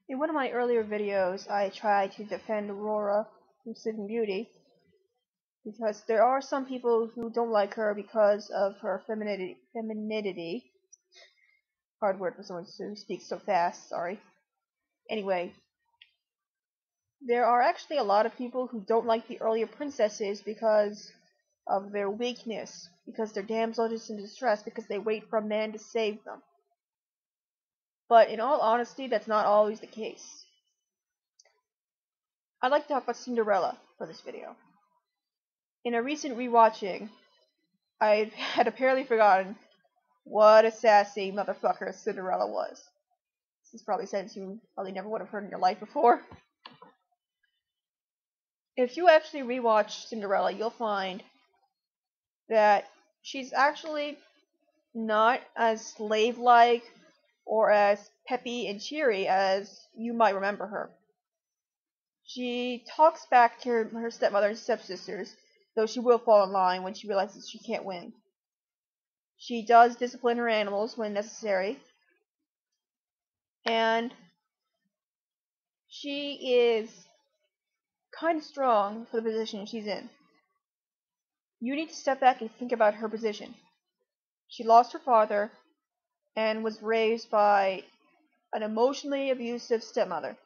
In one of my earlier videos, I tried to defend Aurora from Sleeping Beauty because there are some people who don't like her because of her femininity. Hard word for someone who speaks so fast, sorry. Anyway, there are actually a lot of people who don't like the earlier princesses because of their weakness, because they're damsels in distress, because they wait for a man to save them. But in all honesty, that's not always the case. I'd like to talk about Cinderella for this video. In a recent rewatching, I had apparently forgotten what a sassy motherfucker Cinderella was. This is probably a sentence you probably never would have heard in your life before. If you actually rewatch Cinderella, you'll find that she's actually not as slave-like or as peppy and cheery as you might remember her. She talks back to her stepmother and stepsisters, though she will fall in line when she realizes she can't win. She does discipline her animals when necessary, and she is kind of strong for the position she's in. You need to step back and think about her position. She lost her father and was raised by an emotionally abusive stepmother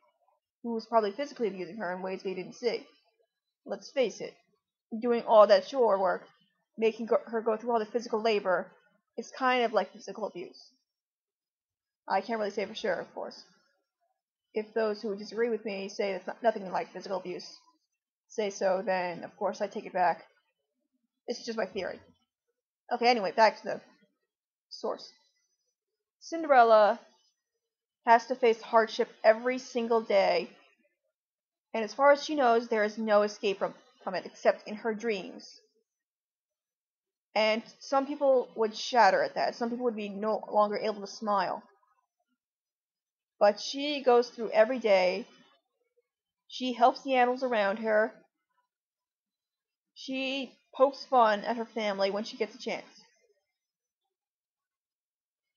who was probably physically abusing her in ways we didn't see. Let's face it, doing all that chore work, making her go through all the physical labor, is kind of like physical abuse. I can't really say for sure, of course. If those who disagree with me say it's nothing like physical abuse say so, then of course I take it back. It's just my theory. Okay, anyway, back to the source. Cinderella has to face hardship every single day, and as far as she knows, there is no escape from it except in her dreams. And some people would shatter at that. Some people would be no longer able to smile. But she goes through every day. She helps the animals around her. She pokes fun at her family when she gets a chance.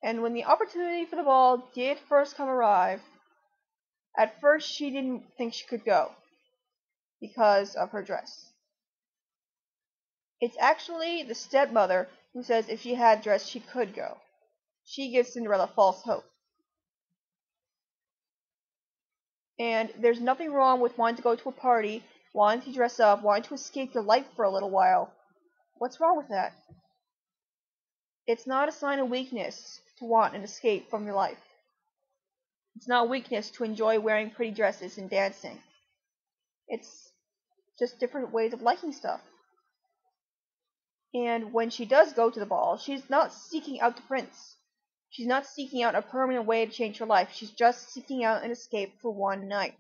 And when the opportunity for the ball did first arrive, at first she didn't think she could go because of her dress. It's actually the stepmother who says if she had dress she could go. She gives Cinderella false hope. And there's nothing wrong with wanting to go to a party, wanting to dress up, wanting to escape your life for a little while. What's wrong with that? It's not a sign of weakness to want an escape from your life. It's not weakness to enjoy wearing pretty dresses and dancing. It's just different ways of liking stuff. And when she does go to the ball, she's not seeking out the prince. She's not seeking out a permanent way to change her life. She's just seeking out an escape for one night.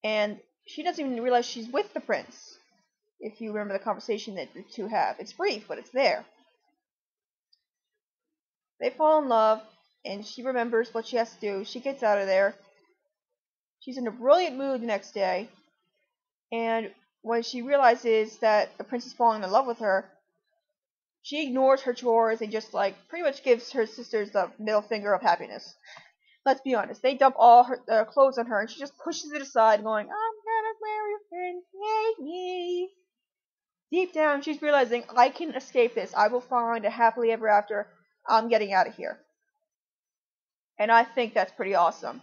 And she doesn't even realize she's with the prince, if you remember the conversation that the two have. It's brief, but it's there. They fall in love, and she remembers what she has to do. She gets out of there. She's in a brilliant mood the next day, and when she realizes that the prince is falling in love with her, she ignores her chores and just pretty much gives her sisters the middle finger of happiness. Let's be honest, they dump all their clothes on her, and she just pushes it aside, going, "I'm gonna wear your prince, yay me." Deep down, she's realizing, I can escape this. I will find a happily ever after. I'm getting out of here. And I think that's pretty awesome.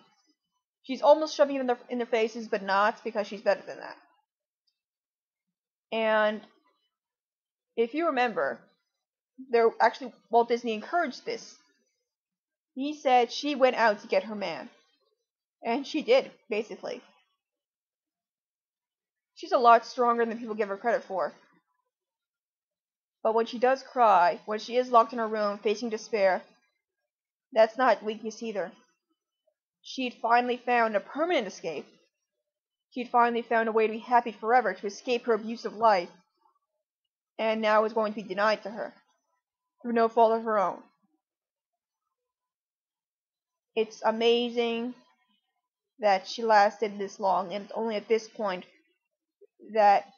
She's almost shoving it in their faces, but not, because she's better than that. And if you remember, Walt Disney encouraged this. He said she went out to get her man. And she did, basically. She's a lot stronger than people give her credit for. But when she does cry, when she is locked in her room facing despair, that's not weakness either. She'd finally found a permanent escape. She'd finally found a way to be happy forever, to escape her abusive life. And now it was going to be denied to her, through no fault of her own. It's amazing that she lasted this long, and only at this point that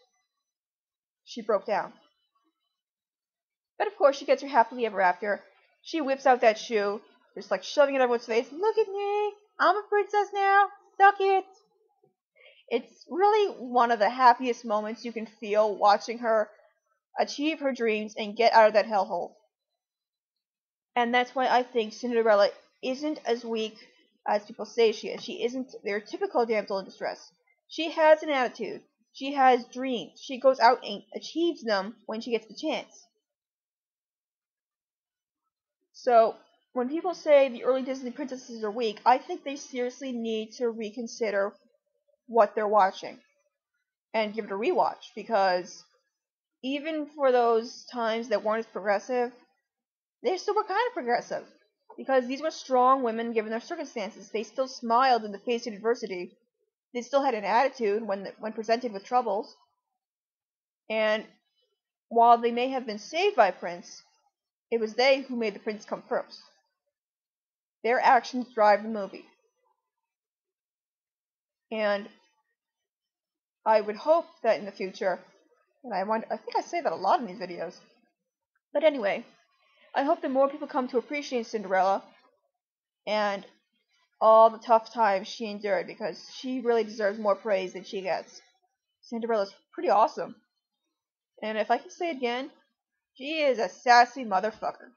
she broke down. But of course, she gets her happily ever after. She whips out that shoe, just shoving it in everyone's face. Look at me! I'm a princess now. Suck it. It's really one of the happiest moments you can feel watching her achieve her dreams and get out of that hellhole. And that's why I think Cinderella isn't as weak as people say she is. She isn't their typical damsel in distress. She has an attitude. She has dreams. She goes out and achieves them when she gets the chance. So, when people say the early Disney princesses are weak, I think they seriously need to reconsider what they're watching and give it a rewatch, because even for those times that weren't as progressive, they still were kind of progressive, because these were strong women given their circumstances. They still smiled in the face of adversity. They still had an attitude when presented with troubles. And while they may have been saved by Prince, it was they who made the prince come first. Their actions drive the movie. And I would hope that in the future, and I think I say that a lot in these videos. But anyway, I hope that more people come to appreciate Cinderella and all the tough times she endured, because she really deserves more praise than she gets. Cinderella's pretty awesome. And if I can say it again, she is a sassy motherfucker.